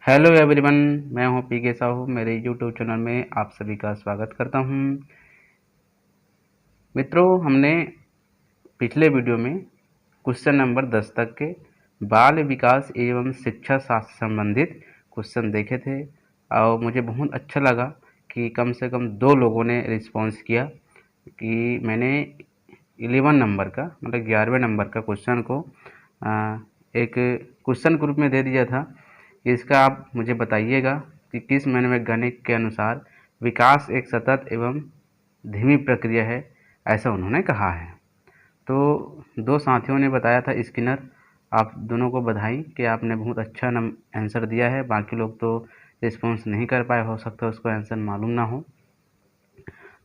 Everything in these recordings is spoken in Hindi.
हेलो एवरीवन, मैं हूं पीके साहू। मेरे यूट्यूब चैनल में आप सभी का स्वागत करता हूं। मित्रों, हमने पिछले वीडियो में क्वेश्चन नंबर 10 तक के बाल विकास एवं शिक्षा शास्त्र से संबंधित क्वेश्चन देखे थे और मुझे बहुत अच्छा लगा कि कम से कम 2 लोगों ने रिस्पॉन्स किया कि मैंने 11 नंबर का मतलब 11वें नंबर का क्वेश्चन को एक क्वेश्चन ग्रुप में दे दिया था। इसका आप मुझे बताइएगा कि किस मनोवैज्ञानिक के अनुसार विकास एक सतत एवं धीमी प्रक्रिया है, ऐसा उन्होंने कहा है। तो 2 साथियों ने बताया था स्किनर। आप दोनों को बधाई कि आपने बहुत अच्छा आंसर दिया है। बाकी लोग तो रिस्पॉन्स नहीं कर पाए, हो सकता है उसको आंसर मालूम ना हो।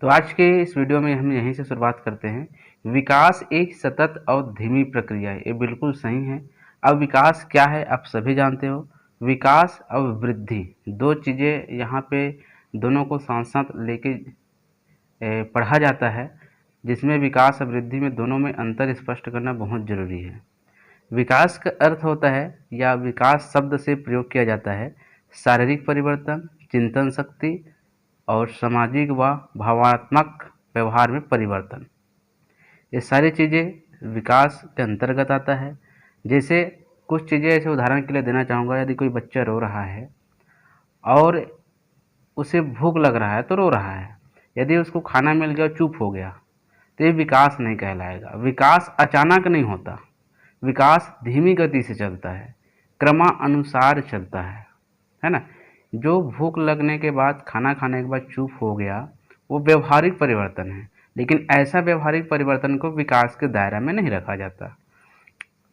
तो आज के इस वीडियो में हम यहीं से शुरुआत करते हैं। विकास एक सतत और धीमी प्रक्रिया है, ये बिल्कुल सही है। अब विकास क्या है आप सभी जानते हो। विकास और वृद्धि 2 चीज़ें यहाँ पे दोनों को साथ साथ लेके पढ़ा जाता है, जिसमें विकास और वृद्धि में दोनों में अंतर स्पष्ट करना बहुत ज़रूरी है। विकास का अर्थ होता है या विकास शब्द से प्रयोग किया जाता है शारीरिक परिवर्तन, चिंतन शक्ति और सामाजिक व भावनात्मक व्यवहार में परिवर्तन। ये सारी चीज़ें विकास के अंतर्गत आता है। जैसे कुछ चीज़ें ऐसे उदाहरण के लिए देना चाहूँगा। यदि कोई बच्चा रो रहा है और उसे भूख लग रहा है तो रो रहा है, यदि उसको खाना मिल गया चुप हो गया तो ये विकास नहीं कहलाएगा। विकास अचानक नहीं होता, विकास धीमी गति से चलता है, क्रमानुसार चलता है ना। जो भूख लगने के बाद खाना खाने के बाद चुप हो गया वो व्यवहारिक परिवर्तन है, लेकिन ऐसा व्यवहारिक परिवर्तन को विकास के दायरा में नहीं रखा जाता।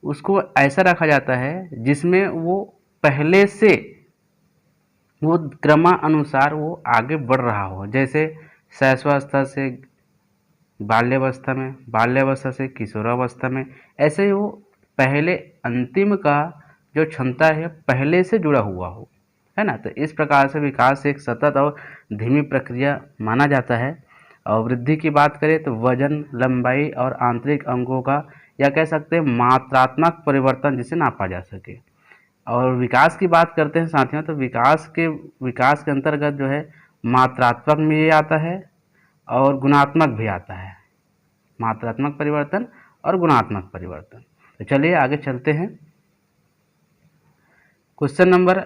उसको ऐसा रखा जाता है जिसमें वो पहले से वो क्रमानुसार वो आगे बढ़ रहा हो। जैसे शैशवावस्था से बाल्यावस्था में, बाल्यावस्था से किशोरावस्था में, ऐसे ही वो पहले अंतिम का जो क्षमता है पहले से जुड़ा हुआ हो, है ना। तो इस प्रकार से विकास एक सतत और धीमी प्रक्रिया माना जाता है। और वृद्धि की बात करें तो वजन, लंबाई और आंतरिक अंगों का या कह सकते हैं मात्रात्मक परिवर्तन जिसे नापा जा सके। और विकास की बात करते हैं साथियों, तो विकास के अंतर्गत जो है मात्रात्मक में ये आता है और गुणात्मक भी आता है। मात्रात्मक परिवर्तन और गुणात्मक परिवर्तन। तो चलिए आगे चलते हैं। क्वेश्चन नंबर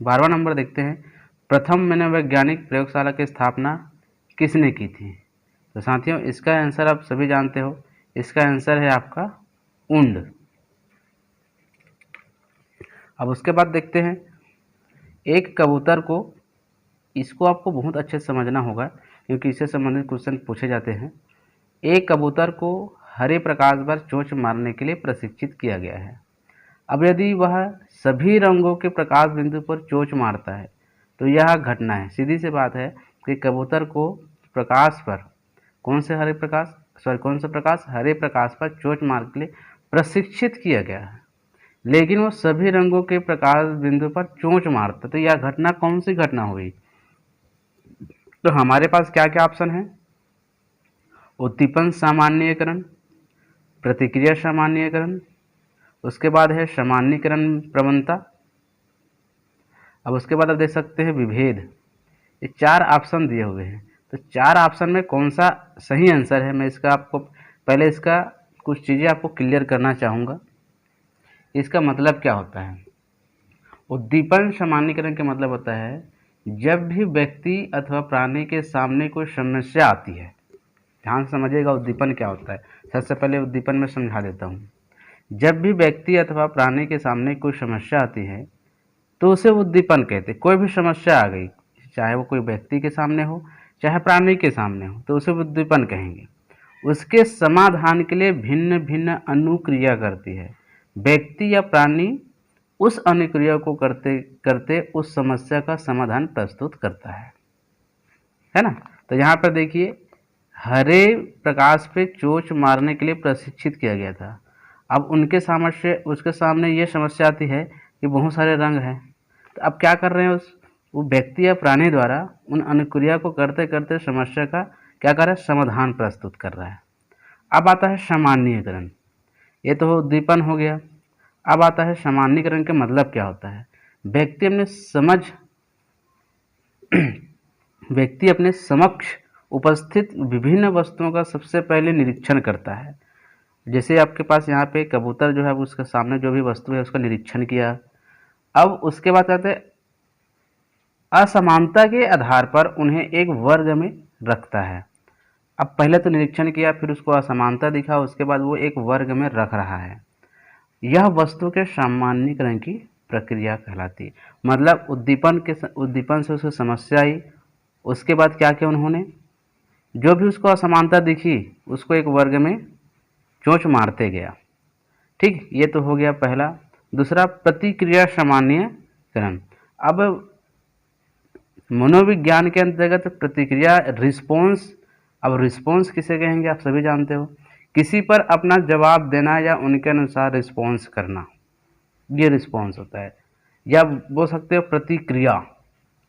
12वां नंबर देखते हैं। प्रथम मनोवैज्ञानिक प्रयोगशाला की स्थापना किसने की थी? तो साथियों इसका आंसर आप सभी जानते हो। इसका आंसर है आपका उंड। अब उसके बाद देखते हैं एक कबूतर को, इसको आपको बहुत अच्छे से समझना होगा क्योंकि इससे संबंधित क्वेश्चन पूछे जाते हैं। एक कबूतर को हरे प्रकाश पर चोंच मारने के लिए प्रशिक्षित किया गया है। अब यदि वह सभी रंगों के प्रकाश बिंदु पर चोंच मारता है तो यह घटना है। सीधी सी बात है कि कबूतर को प्रकाश पर कौन सा प्रकाश, हरे प्रकाश पर चोंच मारने के लिए प्रशिक्षित किया गया है, लेकिन वो सभी रंगों के प्रकाश बिंदु पर चोंच मारता। तो यह घटना कौन सी घटना हुई? तो हमारे पास क्या क्या ऑप्शन है? उद्दीपन सामान्यीकरण, प्रतिक्रिया सामान्यीकरण, उसके बाद है सामान्यीकरण प्रवणता, अब उसके बाद आप देख सकते हैं विभेद। ये 4 ऑप्शन दिए हुए हैं। तो 4 ऑप्शन में कौन सा सही आंसर है, मैं इसका आपको पहले इसका कुछ चीज़ें आपको क्लियर करना चाहूँगा। इसका मतलब क्या होता है? उद्दीपन सामान्यीकरण का मतलब होता है जब भी व्यक्ति अथवा प्राणी के सामने कोई समस्या आती है। ध्यान से समझिएगा उद्दीपन क्या होता है। सबसे पहले उद्दीपन में समझा देता हूँ। जब भी व्यक्ति अथवा प्राणी के सामने कोई समस्या आती है तो उसे उद्दीपन कहते हैं। कोई भी समस्या आ गई, चाहे वो कोई व्यक्ति के सामने हो चाहे प्राणी के सामने हो, तो उसे उद्दीपन कहेंगे। उसके समाधान के लिए भिन्न भिन्न अनुक्रिया करती है। व्यक्ति या प्राणी उस अनुक्रिया को करते करते उस समस्या का समाधान प्रस्तुत करता है ना। तो यहाँ पर देखिए हरे प्रकाश पे चोंच मारने के लिए प्रशिक्षित किया गया था। अब उसके सामने ये समस्या आती है कि बहुत सारे रंग हैं। तो अब क्या कर रहे हैं, वो व्यक्ति या प्राणी द्वारा उन अनुक्रिया को करते करते समस्या का क्या कर रहा है, समाधान प्रस्तुत कर रहा है। अब आता है सामान्यीकरण। ये तो उद्दीपन हो गया। अब आता है सामान्यीकरण का मतलब क्या होता है। व्यक्ति अपने समझ व्यक्ति अपने समक्ष उपस्थित विभिन्न वस्तुओं का सबसे पहले निरीक्षण करता है। जैसे आपके पास यहाँ पे कबूतर जो है उसके सामने जो भी वस्तु है उसका निरीक्षण किया। अब उसके बाद कहते हैं असमानता के आधार पर उन्हें एक वर्ग में रखता है। अब पहले तो निरीक्षण किया, फिर उसको असमानता दिखा, उसके बाद वो एक वर्ग में रख रहा है। यह वस्तु के सामान्यीकरण की प्रक्रिया कहलाती है। मतलब उद्दीपन से उसको समस्या आई, उसके बाद क्या किया उन्होंने, जो भी उसको असमानता दिखी उसको एक वर्ग में चोंच मारते गया। ठीक, ये तो हो गया पहला। दूसरा, प्रतिक्रिया सामान्यीकरण। अब मनोविज्ञान के अंतर्गत प्रतिक्रिया रिस्पॉन्स। अब रिस्पॉन्स किसे कहेंगे आप सभी जानते हो, किसी पर अपना जवाब देना या उनके अनुसार रिस्पॉन्स करना, ये रिस्पॉन्स होता है। या बोल सकते हो प्रतिक्रिया,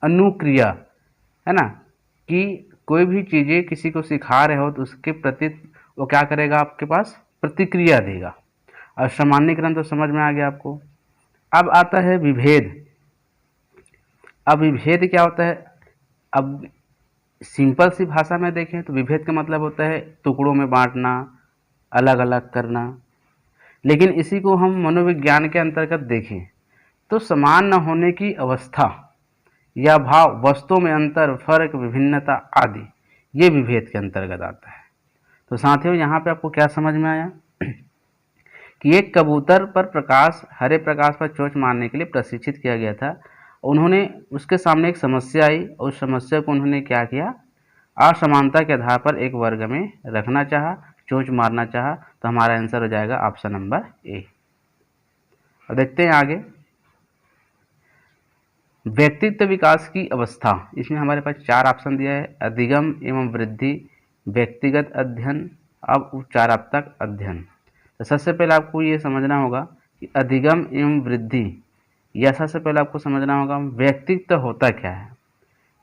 अनुक्रिया, है ना, कि कोई भी चीज़ें किसी को सिखा रहे हो तो उसके प्रति वो क्या करेगा, आपके पास प्रतिक्रिया देगा। और सामान्यीकरण तो समझ में आ गया आपको। अब आता है विभेद। अब विभेद क्या होता है, अब सिंपल सी भाषा में देखें तो विभेद का मतलब होता है टुकड़ों में बांटना, अलग अलग करना। लेकिन इसी को हम मनोविज्ञान के अंतर्गत देखें तो समान न होने की अवस्था या भाव, वस्तुओं में अंतर, फर्क, विभिन्नता आदि, ये विभेद के अंतर्गत आता है। तो साथियों, यहाँ पे आपको क्या समझ में आया कि एक कबूतर पर हरे प्रकाश पर चोंच मारने के लिए प्रशिक्षित किया गया था। उन्होंने उसके सामने एक समस्या आई और उस समस्या को उन्होंने क्या किया, असमानता के आधार पर एक वर्ग में रखना चाहा, चोंच मारना चाहा। तो हमारा आंसर हो जाएगा ऑप्शन नंबर ए। और देखते हैं आगे, व्यक्तित्व विकास की अवस्था। इसमें हमारे पास 4 ऑप्शन दिया है, अधिगम एवं वृद्धि, व्यक्तिगत अध्ययन, अब उपचारात्मक अध्ययन। तो सबसे पहले आपको ये समझना होगा कि अधिगम एवं वृद्धि, या सबसे पहले आपको समझना होगा व्यक्तित्व होता क्या है।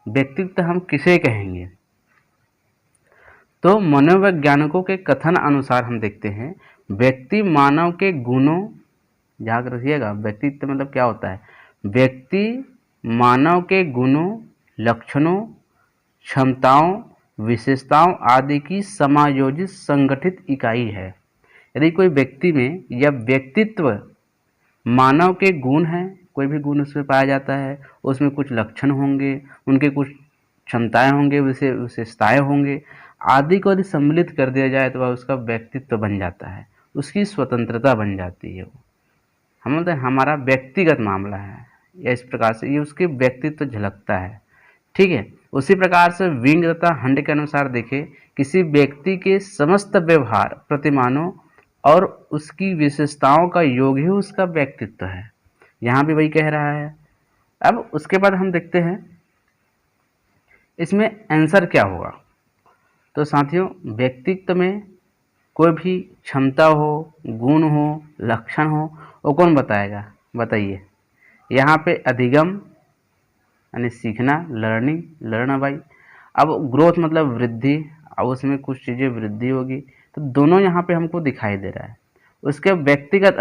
व्यक्तित्व हम किसे कहेंगे, तो मनोवैज्ञानिकों के कथन अनुसार हम देखते हैं व्यक्ति मानव के गुणों, याद रखिएगा व्यक्तित्व मतलब क्या होता है, व्यक्ति मानव के गुणों, लक्षणों, क्षमताओं, विशेषताओं आदि की समायोजित संगठित इकाई है। यदि कोई व्यक्ति में यह व्यक्तित्व मानव के गुण हैं, कोई भी गुण उसमें पाया जाता है, उसमें कुछ लक्षण होंगे, उनके कुछ क्षमताएं होंगे, विशेषताएं होंगे आदि को यदि सम्मिलित कर दिया जाए तो वह उसका व्यक्तित्व बन जाता है, उसकी स्वतंत्रता बन जाती है। वो हम बोलते हैं हमारा व्यक्तिगत मामला है, या इस प्रकार से ये उसके व्यक्तित्व झलकता है। ठीक है, उसी प्रकार से विंग तथा हंड के अनुसार देखें, किसी व्यक्ति के समस्त व्यवहार, प्रतिमानों और उसकी विशेषताओं का योग ही उसका व्यक्तित्व है। यहाँ भी वही कह रहा है। अब उसके बाद हम देखते हैं इसमें आंसर क्या होगा। तो साथियों, व्यक्तित्व में कोई भी क्षमता हो, गुण हो, लक्षण हो, वो कौन बताएगा, बताइए। यहाँ पे अधिगम यानी सीखना, लर्न बाई। अब ग्रोथ मतलब वृद्धि, अब उसमें कुछ चीज़ें वृद्धि होगी, तो दोनों यहाँ पे हमको दिखाई दे रहा है। उसके व्यक्तिगत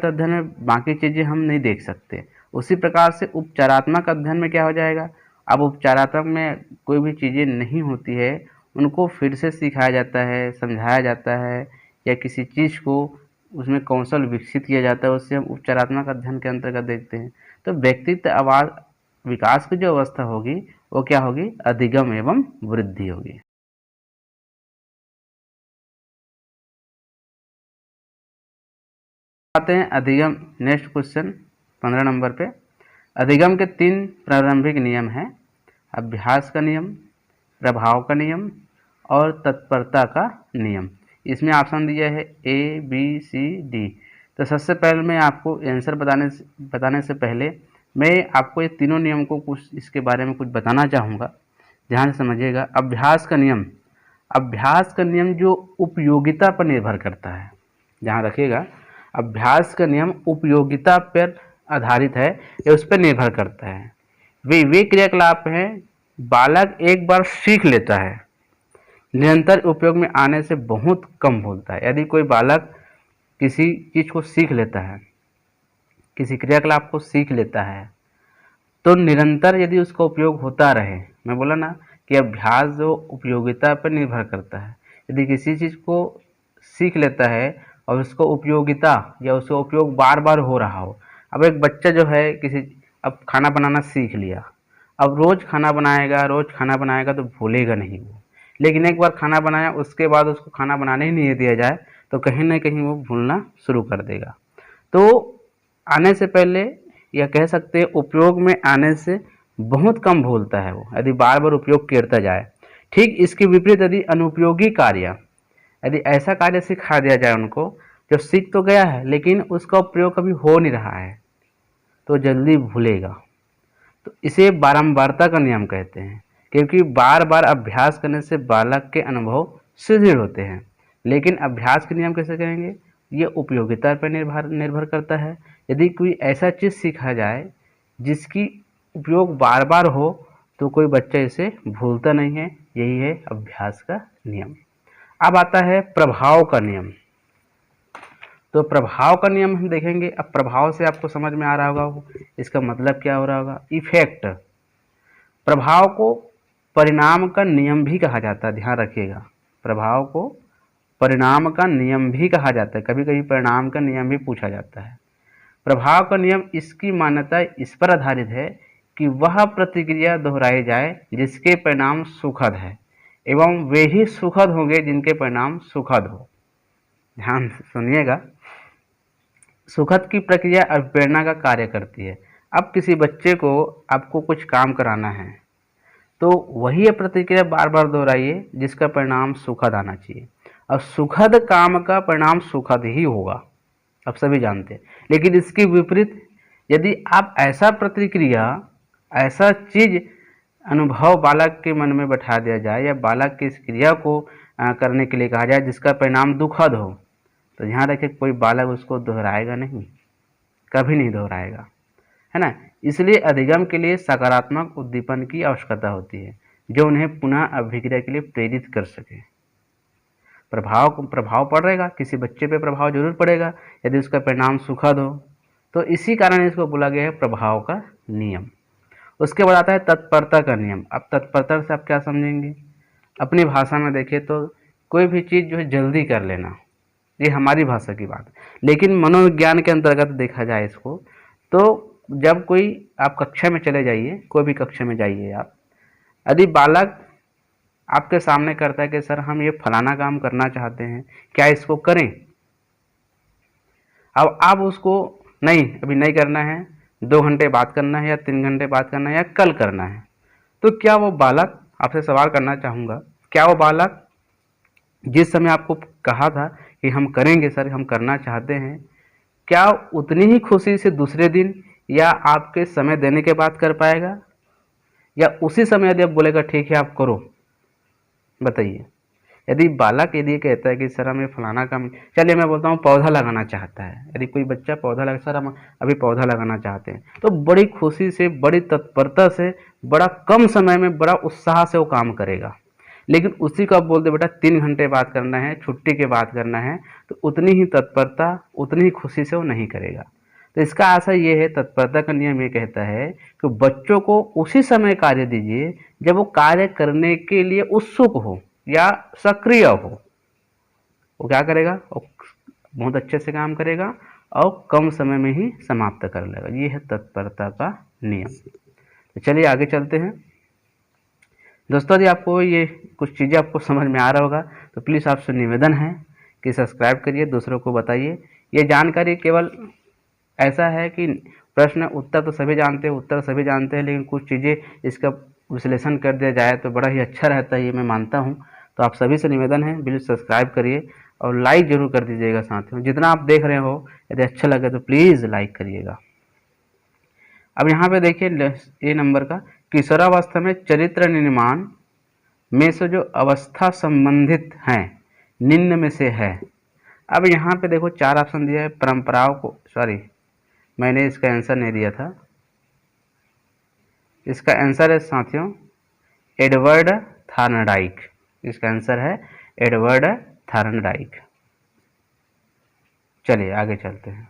अध्ययन में बाकी चीज़ें हम नहीं देख सकते। उसी प्रकार से उपचारात्मक अध्ययन में क्या हो जाएगा, अब उपचारात्मक में कोई भी चीज़ें नहीं होती है, उनको फिर से सिखाया जाता है, समझाया जाता है, या किसी चीज़ को उसमें कौशल विकसित किया जाता है, उससे हम उपचारात्मक अध्ययन के अंतर्गत देखते हैं। तो व्यक्तित्व विकास की जो अवस्था होगी वो क्या होगी, अधिगम एवं वृद्धि होगी। आते हैं अधिगम, नेक्स्ट क्वेश्चन 15 नंबर पे। अधिगम के 3 प्रारंभिक नियम हैं, अभ्यास का नियम, प्रभाव का नियम और तत्परता का नियम। इसमें ऑप्शन दिया है A, B, C, D। तो सबसे पहले मैं आपको आंसर बताने से पहले मैं आपको ये तीनों नियम को कुछ इसके बारे में कुछ बताना चाहूँगा, ध्यान से समझिएगा। अभ्यास का नियम जो उपयोगिता पर निर्भर करता है, ध्यान रखिएगा। अभ्यास का नियम उपयोगिता पर आधारित है, या उस पर निर्भर करता है। वे क्रियाकलाप हैं बालक एक बार सीख लेता है, निरंतर उपयोग में आने से बहुत कम भूलता है। यदि कोई बालक किसी चीज़ को सीख लेता है किसी क्रियाकलाप को सीख लेता है तो निरंतर यदि उसका उपयोग होता रहे, मैं बोला ना कि अभ्यास जो उपयोगिता पर निर्भर करता है। यदि किसी चीज़ को सीख लेता है और उसको उपयोगिता या उसका उपयोग बार बार हो रहा हो। अब एक बच्चा जो है अब खाना बनाना सीख लिया, अब रोज़ खाना बनाएगा तो भूलेगा नहीं वो। लेकिन एक बार खाना बनाया उसके बाद उसको खाना बनाने ही नहीं दिया जाए तो कहीं न कहीं वो भूलना शुरू कर देगा। तो आने से पहले या कह सकते हैं उपयोग में आने से बहुत कम भूलता है वो, यदि बार बार उपयोग करता जाए। ठीक इसके विपरीत यदि अनुपयोगी कार्य, यदि ऐसा कार्य सिखा दिया जाए उनको जो सीख तो गया है लेकिन उसका प्रयोग कभी हो नहीं रहा है तो जल्दी भूलेगा। तो इसे बारंबारता का नियम कहते हैं, क्योंकि बार बार अभ्यास करने से बालक के अनुभव सुदृढ़ होते हैं। लेकिन अभ्यास के नियम कैसे करेंगे, ये उपयोगिता पर निर्भर निर्भर करता है। यदि कोई ऐसा चीज़ सीखा जाए जिसकी उपयोग बार बार हो तो कोई बच्चा इसे भूलता नहीं है। यही है अभ्यास का नियम। अब आता है प्रभाव का नियम। तो प्रभाव का नियम हम देखेंगे। अब प्रभाव से आपको समझ में आ रहा होगा इसका मतलब क्या हो रहा होगा, इफेक्ट। प्रभाव को परिणाम का नियम भी कहा जाता है, ध्यान रखिएगा। प्रभाव को परिणाम का नियम भी कहा जाता है, कभी कभी परिणाम का नियम भी पूछा जाता है। प्रभाव का नियम इसकी मान्यता इस पर आधारित है कि वह प्रतिक्रिया दोहराई जाए जिसके परिणाम सुखद है एवं वे ही सुखद होंगे जिनके परिणाम सुखद हो। ध्यान से सुनिएगा। सुखद की प्रक्रिया अभिप्रेरणा का कार्य करती है। अब किसी बच्चे को आपको कुछ काम कराना है तो वही प्रतिक्रिया बार बार दोहराइए जिसका परिणाम सुखद आना चाहिए। अब सुखद काम का परिणाम सुखद ही होगा, आप सभी जानते हैं। लेकिन इसके विपरीत यदि आप ऐसा प्रतिक्रिया, ऐसा चीज अनुभव बालक के मन में बैठा दिया जाए या बालक की इस क्रिया को करने के लिए कहा जाए जिसका परिणाम दुखद हो, तो ध्यान रखिए कोई बालक उसको दोहराएगा नहीं, कभी नहीं दोहराएगा, है ना। इसलिए अधिगम के लिए सकारात्मक उद्दीपन की आवश्यकता होती है जो उन्हें पुनः अभिक्रिया के लिए प्रेरित कर सके। प्रभाव पड़ेगा, किसी बच्चे पे प्रभाव जरूर पड़ेगा यदि उसका परिणाम सुखद हो। तो इसी कारण इसको बोला गया है प्रभाव का नियम। उसके बाद आता है तत्परता का नियम। अब तत्परता से आप क्या समझेंगे, अपनी भाषा में देखें तो कोई भी चीज़ जो है जल्दी कर लेना, ये हमारी भाषा की बात। लेकिन मनोविज्ञान के अंतर्गत देखा जाए इसको तो जब कोई आप कक्षा में चले जाइए, कोई भी कक्षा में जाइए आप, यदि बालक आपके सामने करता है कि सर हम ये फलाना काम करना चाहते हैं, क्या इसको करें। अब आप उसको नहीं, अभी नहीं करना है, 2 घंटे बात करना है या 3 घंटे बात करना है या कल करना है, तो क्या वो बालक, आपसे सवाल करना चाहूँगा, क्या वो बालक जिस समय आपको कहा था कि हम करेंगे सर, हम करना चाहते हैं, क्या उतनी ही खुशी से दूसरे दिन या आपके समय देने के बाद कर पाएगा, या उसी समय यदि आप बोलेगा ठीक है आप करो। बताइए, यदि बालक यदि कहता है कि सर हमें फलाना काम, चलिए मैं बोलता हूँ पौधा लगाना चाहता है, यदि कोई बच्चा पौधा लगा, सर हम अभी पौधा लगाना चाहते हैं, तो बड़ी खुशी से, बड़ी तत्परता से, बड़ा कम समय में, बड़ा उत्साह से वो काम करेगा। लेकिन उसी को आप बोल दे बेटा 3 घंटे बात करना है, छुट्टी के बाद करना है, तो उतनी ही तत्परता, उतनी ही खुशी से वो नहीं करेगा। तो इसका आशय ये है, तत्परता का नियम ये कहता है कि बच्चों को उसी समय कार्य दीजिए जब वो कार्य करने के लिए उत्सुक हो या सक्रिय हो। वो क्या करेगा, वो बहुत अच्छे से काम करेगा और कम समय में ही समाप्त कर लेगा। ये है तत्परता का नियम। तो चलिए आगे चलते हैं। दोस्तों यदि आपको ये कुछ चीज़ें आपको समझ में आ रहा होगा तो प्लीज़ आपसे निवेदन है कि सब्सक्राइब करिए, दूसरों को बताइए। ये जानकारी केवल ऐसा है कि प्रश्न उत्तर तो सभी जानते हैं, उत्तर सभी जानते हैं, लेकिन कुछ चीज़ें इसका विश्लेषण कर दिया जाए तो बड़ा ही अच्छा रहता है, ये मैं मानता हूँ। तो आप सभी से निवेदन है बिल्कुल सब्सक्राइब करिए और लाइक ज़रूर कर दीजिएगा साथियों। जितना आप देख रहे हो यदि अच्छा लगे तो प्लीज़ लाइक करिएगा। अब यहाँ पे देखिए ए नंबर का, किशोरावस्था में चरित्र निर्माण में से जो अवस्था संबंधित हैं निम्न में से है। अब यहाँ पे देखो 4 ऑप्शन दिया है। परंपराओं को, सॉरी मैंने इसका आंसर नहीं दिया था, इसका आंसर है साथियों एडवर्ड थॉर्नडाइक। इसका आंसर है एडवर्ड थॉर्नडाइक। चलिए आगे चलते हैं।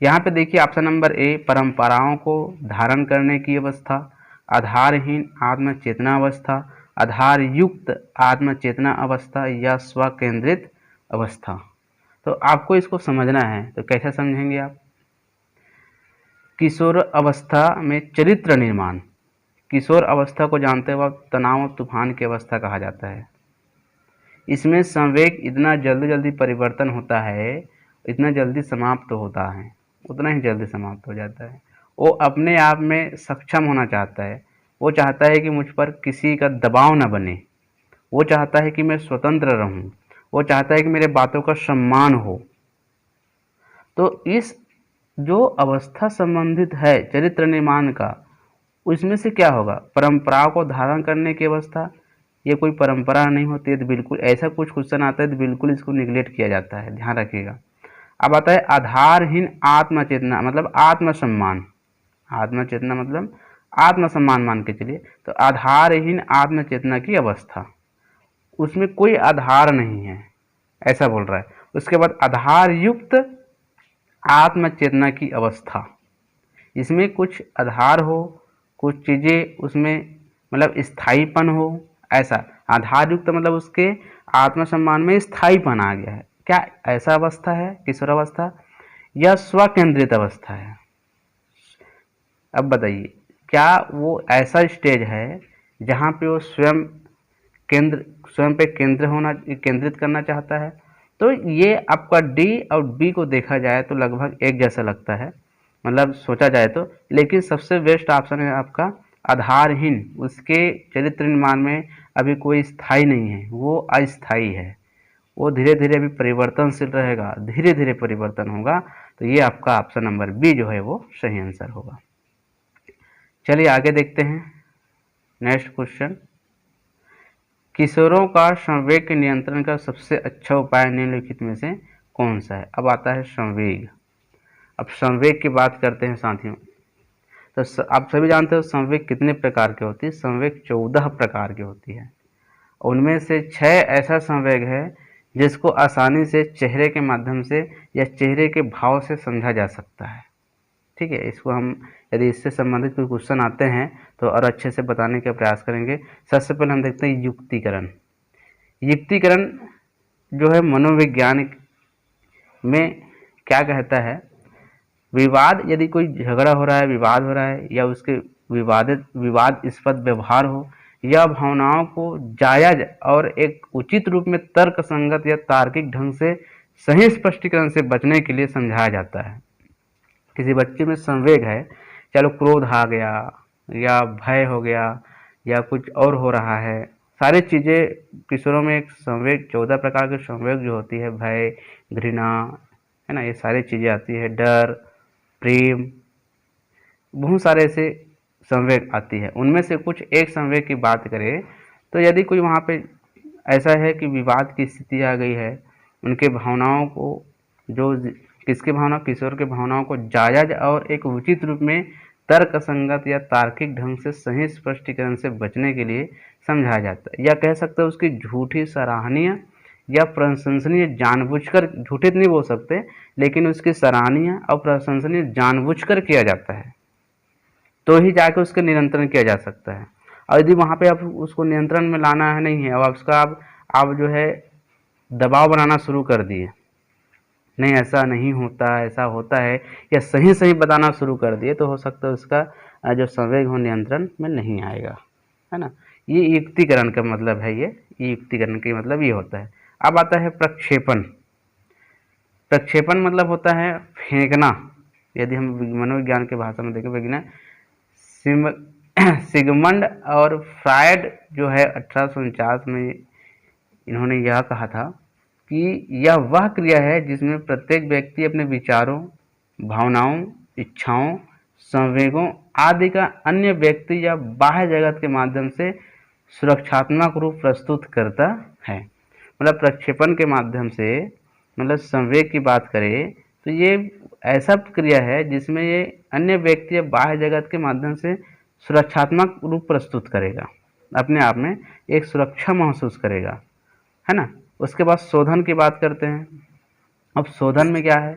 यहाँ पे देखिए ऑप्शन नंबर ए, परंपराओं को धारण करने की अवस्था, आधारहीन आत्म चेतना अवस्था, आधार युक्त आत्म चेतना अवस्था या स्वकेंद्रित अवस्था। तो आपको इसको समझना है, तो कैसे समझेंगे आप? किशोर अवस्था में चरित्र निर्माण। किशोर अवस्था को जानते हो आप, तनाव और तूफान की अवस्था कहा जाता है। इसमें संवेग इतना जल्दी जल्दी परिवर्तन होता है, इतना जल्दी समाप्त होता है, उतना ही जल्दी समाप्त हो जाता है। वो अपने आप में सक्षम होना चाहता है, वो चाहता है कि मुझ पर किसी का दबाव न बने, वो चाहता है कि मैं स्वतंत्र रहूं, वो चाहता है कि मेरे बातों का सम्मान हो। तो इस जो अवस्था संबंधित है चरित्र निर्माण का, उसमें से क्या होगा? परंपराओं को धारण करने की अवस्था, ये कोई परंपरा नहीं होती है, तो बिल्कुल ऐसा कुछ क्वेश्चन आता है तो बिल्कुल इसको निगलेक्ट किया जाता है, ध्यान रखिएगा। अब आता है आधारहीन आत्मचेतना, मतलब आत्मसम्मान। आत्मचेतना मतलब आत्मसम्मान मान के चलिए, तो आधारहीन आत्मचेतना की अवस्था, उसमें कोई आधार नहीं है, ऐसा बोल रहा है। उसके बाद आधार युक्त आत्मचेतना की अवस्था, इसमें कुछ आधार हो, कुछ चीज़ें उसमें मतलब स्थायीपन हो, ऐसा। आधार युक्त मतलब उसके आत्मसम्मान में स्थायीपन आ गया है, क्या ऐसा अवस्था है किशोर अवस्था? या स्वकेंद्रित अवस्था है? अब बताइए, क्या वो ऐसा स्टेज है जहाँ पे वो स्वयं पे केंद्रित करना चाहता है? तो ये आपका डी और बी को देखा जाए तो लगभग एक जैसा लगता है, मतलब सोचा जाए तो, लेकिन सबसे बेस्ट ऑप्शन है आपका आधारहीन। उसके चरित्र निर्माण में अभी कोई स्थायी नहीं है, वो अस्थायी है, वो धीरे धीरे अभी परिवर्तनशील रहेगा, धीरे धीरे परिवर्तन होगा। तो ये आपका ऑप्शन नंबर बी जो है वो सही आंसर होगा। चलिए आगे देखते हैं नेक्स्ट क्वेश्चन। किशोरों का संवेग के नियंत्रण का सबसे अच्छा उपाय निम्नलिखित में से कौन सा है? अब आता है संवेग। अब संवेग की बात करते हैं साथियों। तो आप सभी जानते हो संवेग कितने प्रकार के होती है? संवेग 14 प्रकार की होती है। उनमें से 6 ऐसा संवेग है जिसको आसानी से चेहरे के माध्यम से या चेहरे के भाव से समझा जा सकता है। ठीक है, इसको हम यदि इससे संबंधित कोई क्वेश्चन आते हैं तो और अच्छे से बताने का प्रयास करेंगे। सबसे पहले हम देखते हैं युक्तिकरण। युक्तिकरण जो है मनोविज्ञान में क्या कहता है? विवाद, यदि कोई झगड़ा हो रहा है, विवाद हो रहा है, या उसके विवादास्पद व्यवहार हो, या भावनाओं को जायज और एक उचित रूप में तर्क संगत या तार्किक ढंग से सही स्पष्टीकरण से बचने के लिए समझाया जाता है। किसी बच्चे में संवेग है, चलो क्रोध आ गया या भय हो गया या कुछ और हो रहा है, सारी चीज़ें किशोरों में एक संवेग 14 प्रकार के संवेग जो होती है, भय, घृणा, है ना, ये सारी चीज़ें आती है, डर, प्रेम, बहुत सारे ऐसे संवेग आती है। उनमें से कुछ एक संवेग की बात करें तो यदि कोई वहाँ पे ऐसा है कि विवाद की स्थिति आ गई है, उनके भावनाओं को जो किसकी भावना, किशोर के भावनाओं को जायज और एक उचित रूप में तर्क संगत या तार्किक ढंग से सही स्पष्टीकरण से बचने के लिए समझाया जाता है, या कह सकते हैं उसकी झूठी सराहनीय या प्रशंसनीय जानबूझकर, झूठे नहीं बोल सकते, लेकिन उसकी सराहनीय और प्रशंसनीय जानबूझकर किया जाता है, तो ही जाके उसका नियंत्रण किया जा सकता है। और यदि वहाँ पे आप उसको नियंत्रण में लाना है नहीं है, अब उसका आप जो है दबाव बनाना शुरू कर दिए, नहीं ऐसा नहीं होता, ऐसा होता है, या सही सही बताना शुरू कर दिए, तो हो सकता है उसका जो संवेग हो नियंत्रण में नहीं आएगा, है ना। ये युक्तिकरण का मतलब है, ये युक्तिकरण का मतलब ये होता है। अब आता है प्रक्षेपण। प्रक्षेपण मतलब होता है फेंकना। यदि हम मनोविज्ञान के भाषा में देखें, विज्ञान सिगमंड और फ्रायड जो है 1849 में इन्होंने यह कहा था कि यह वह क्रिया है जिसमें प्रत्येक व्यक्ति अपने विचारों, भावनाओं, इच्छाओं, संवेगों आदि का अन्य व्यक्ति या बाह्य जगत के माध्यम से सुरक्षात्मक रूप प्रस्तुत करता है। मतलब प्रक्षेपण के माध्यम से, मतलब संवेग की बात करें तो ये ऐसा क्रिया है जिसमें ये अन्य व्यक्ति या बाह्य जगत के माध्यम से सुरक्षात्मक रूप प्रस्तुत करेगा, अपने आप में एक सुरक्षा महसूस करेगा, है ना। उसके बाद शोधन की बात करते हैं। अब शोधन में क्या है?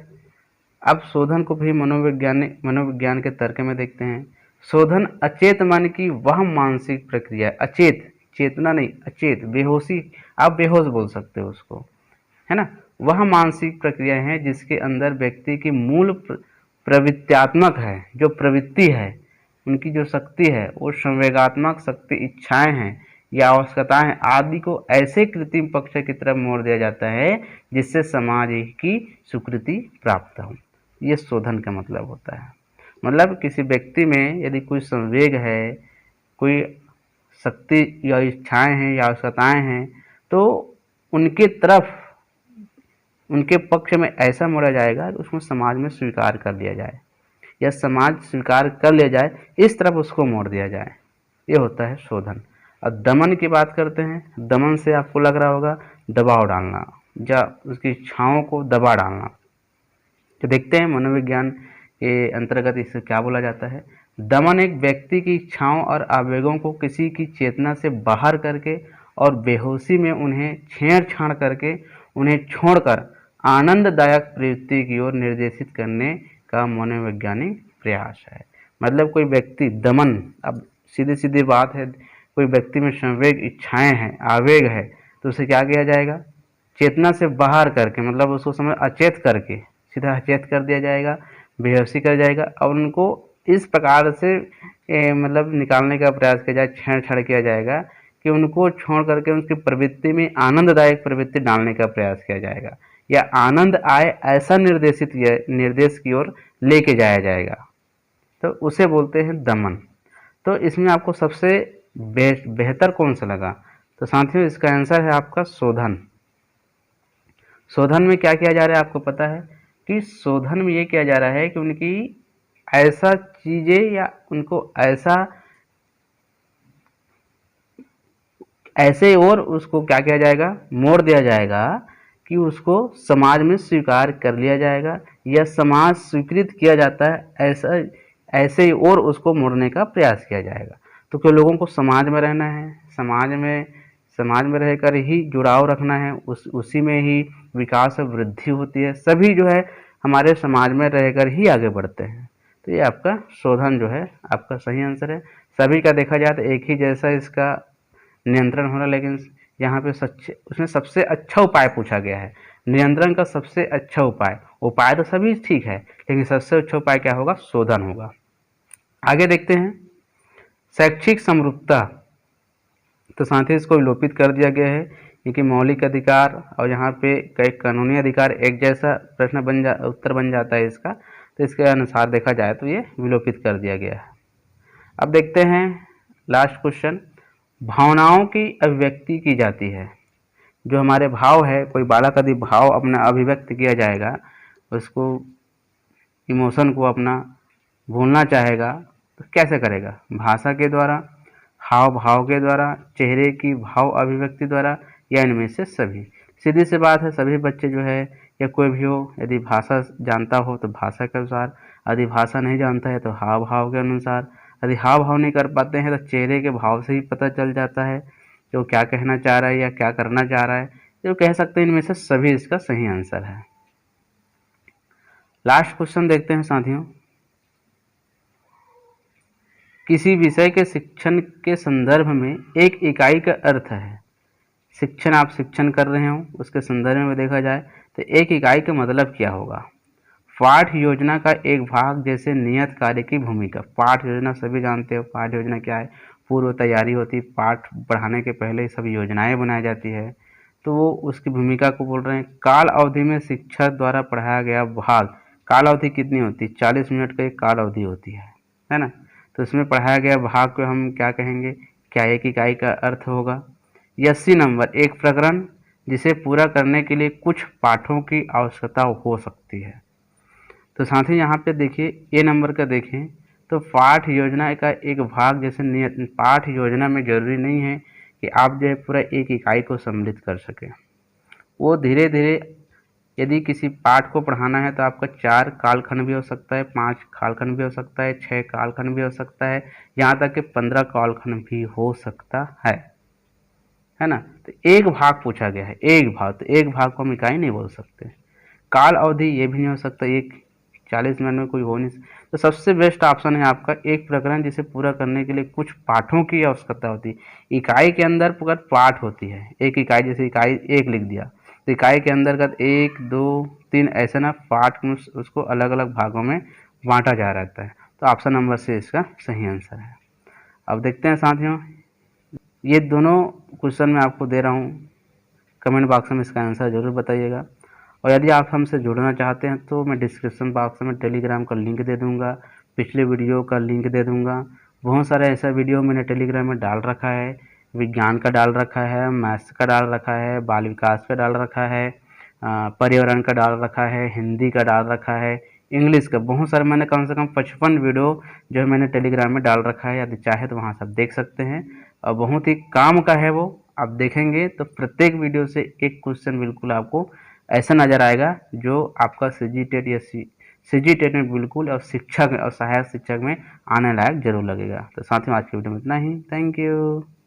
अब शोधन को भी मनोविज्ञान के तर्क में देखते हैं। शोधन अचेत मन की वह मानसिक प्रक्रिया है, अचेत, चेतना नहीं, अचेत, बेहोशी, आप बेहोश बोल सकते हो उसको, है ना। वह मानसिक प्रक्रिया है जिसके अंदर व्यक्ति की मूल प्रवृत्त्यात्मक है, जो प्रवृत्ति है, उनकी जो शक्ति है, वो संवेगात्मक शक्ति, इच्छाएं हैं या आवश्यकताएं आदि को ऐसे कृत्रिम पक्ष की तरफ मोड़ दिया जाता है जिससे समाज की स्वीकृति प्राप्त हो। ये शोधन का मतलब होता है। मतलब किसी व्यक्ति में यदि कोई संवेग है, कोई शक्ति या इच्छाएं हैं या आवश्यकताएं हैं, तो उनके तरफ, उनके पक्ष में ऐसा मोड़ा जाएगा कि उसको समाज में स्वीकार कर लिया जाए या समाज स्वीकार कर लिया जाए, इस तरफ उसको मोड़ दिया जाए। ये होता है शोधन। अब दमन की बात करते हैं। दमन से आपको लग रहा होगा दबाव डालना या उसकी इच्छाओं को दबा डालना। तो देखते हैं मनोविज्ञान के अंतर्गत इसे क्या बोला जाता है। दमन एक व्यक्ति की इच्छाओं और आवेगों को किसी की चेतना से बाहर करके और बेहोशी में उन्हें छेड़छाड़ करके उन्हें छोड़कर आनंददायक प्रवृत्ति की ओर निर्देशित करने का मनोवैज्ञानिक प्रयास है। मतलब कोई व्यक्ति दमन, अब सीधी सीधी बात है, कोई व्यक्ति में संवेग, इच्छाएं हैं, आवेग है, तो उसे क्या किया जाएगा, चेतना से बाहर करके, मतलब उसको समझ अचेत करके सीधा अचेत कर दिया जाएगा, बेहोशी कर जाएगा और उनको इस प्रकार से मतलब निकालने का प्रयास किया जाए, छेड़छाड़ किया जाएगा कि उनको छोड़ करके उनकी प्रवृत्ति में आनंददायक प्रवृत्ति डालने का प्रयास किया जाएगा या आनंद आए ऐसा निर्देश की ओर लेके जाया जाएगा, तो उसे बोलते हैं दमन। तो इसमें आपको सबसे बेहतर कौन सा लगा, तो साथियों इसका आंसर है आपका शोधन। शोधन में क्या किया जा रहा है आपको पता है कि शोधन में ये किया जा रहा है कि उनकी ऐसा चीजें या उनको ऐसे और उसको क्या किया जाएगा, मोड़ दिया जाएगा कि उसको समाज में स्वीकार कर लिया जाएगा या समाज स्वीकृत किया जाता है, ऐसे ही और उसको मोड़ने का प्रयास किया जाएगा। तो क्यों लोगों को समाज में रहना है, समाज में रहकर ही जुड़ाव रखना है, उसी में ही विकास और वृद्धि होती है। सभी जो है हमारे समाज में रहकर ही आगे बढ़ते हैं। तो ये आपका शोधन जो है आपका सही आंसर है। सभी का देखा जाए तो एक ही जैसा इसका नियंत्रण होना, लेकिन यहाँ पे उसमें सबसे अच्छा उपाय पूछा गया है। नियंत्रण का सबसे अच्छा उपाय तो सभी ठीक है, लेकिन सबसे अच्छा उपाय क्या होगा, शोधन होगा। आगे देखते हैं शैक्षिक समरूपता। तो साथ ही इसको विलोपित कर दिया गया है क्योंकि मौलिक अधिकार और यहाँ पे कई कानूनी अधिकार एक जैसा उत्तर बन जाता है इसका, तो इसके अनुसार देखा जाए तो ये विलोपित कर दिया गया है। अब देखते हैं लास्ट क्वेश्चन, भावनाओं की अभिव्यक्ति की जाती है। जो हमारे भाव है, कोई बालक यदि भाव अपना अभिव्यक्त किया जाएगा, उसको इमोशन को अपना भूलना चाहेगा तो कैसे करेगा, भाषा के द्वारा, हाव भाव के द्वारा, चेहरे की भाव अभिव्यक्ति द्वारा या इनमें से सभी। सीधी सी बात है, सभी बच्चे जो है या कोई भी हो, यदि भाषा जानता हो तो भाषा के अनुसार, यदि भाषा नहीं जानता है तो हाव भाव के अनुसार, यदि हाव भाव नहीं कर पाते हैं तो चेहरे के भाव से ही पता चल जाता है जो क्या कहना चाह रहा है या क्या करना चाह रहा है। जो कह सकते हैं इनमें से सभी इसका सही आंसर है। लास्ट क्वेश्चन देखते हैं साथियों, किसी विषय के शिक्षण के संदर्भ में एक इकाई का अर्थ है। शिक्षण, आप शिक्षण कर रहे हो, उसके संदर्भ में देखा जाए तो एक इकाई का मतलब क्या होगा। पाठ योजना का एक भाग जैसे नियत कार्य की भूमिका। पाठ योजना सभी जानते हो, पाठ योजना क्या है, पूर्व तैयारी होती है, पाठ पढ़ाने के पहले सब योजनाएं बनाई जाती है, तो वो उसकी भूमिका को बोल रहे हैं। काल अवधि में शिक्षक द्वारा पढ़ाया गया भाग, काल अवधि कितनी होती है, 40 मिनट का एक काल अवधि होती है ना। तो इसमें पढ़ाया गया भाग को हम क्या कहेंगे, क्या एक इकाई का अर्थ होगा। 80 नंबर, एक प्रकरण जिसे पूरा करने के लिए कुछ पाठों की आवश्यकता हो सकती है। तो साथ ही यहाँ पे देखिए ए नंबर का देखें तो पाठ योजना का एक भाग जैसे नियत, पाठ योजना में जरूरी नहीं है कि आप जो है पूरा एक इकाई को सम्मिलित कर सकें। वो धीरे धीरे, यदि किसी पाठ को पढ़ाना है तो आपका 4 कालखंड भी हो सकता है, 5 कालखंड भी हो सकता है, 6 कालखंड भी हो सकता है, यहाँ तक कि 15 कालखंड भी हो सकता है ना। तो एक भाग पूछा गया है, एक भाग, तो एक भाग को हम इकाई नहीं बोल सकते। काल अवधि ये भी नहीं हो सकता, एक 40 मिनट में कोई हो नहीं। तो सबसे बेस्ट ऑप्शन है आपका एक प्रकरण, जिसे पूरा करने के लिए कुछ पाठों की आवश्यकता होती है। इकाई के अंदर पूरा पाठ होती है, एक इकाई, जैसे इकाई 1 लिख दिया तो इकाई के अंतर्गत 1, 2, 3 ऐसे ना पाठ में उसको अलग अलग भागों में बांटा जा रहता है। तो ऑप्शन नंबर से इसका सही आंसर है। अब देखते हैं साथियों, ये दोनों क्वेश्चन मैं आपको दे रहा हूँ, कमेंट बॉक्स में इसका आंसर ज़रूर बताइएगा। और यदि आप हमसे जुड़ना चाहते हैं तो मैं डिस्क्रिप्शन बॉक्स में टेलीग्राम का लिंक दे दूंगा, पिछले वीडियो का लिंक दे दूंगा। बहुत सारा ऐसा वीडियो मैंने टेलीग्राम में डाल रखा है, विज्ञान का डाल रखा है, मैथ्स का डाल रखा है, बाल विकास का डाल रखा है, पर्यावरण का डाल रखा है, हिंदी का डाल रखा है, इंग्लिश का, बहुत सारे मैंने कम से कम 55 वीडियो जो है मैंने टेलीग्राम में डाल रखा है। यदि चाहे तो वहाँ से आप देख सकते हैं, और बहुत ही काम का है वो। आप देखेंगे तो प्रत्येक वीडियो से एक क्वेश्चन बिल्कुल आपको ऐसा नज़र आएगा जो आपका सीजीटेट या सीजीटेट में बिल्कुल और शिक्षक और सहायक शिक्षक में आने लायक जरूर लगेगा। तो साथियों आज की वीडियो में इतना ही। Thank you.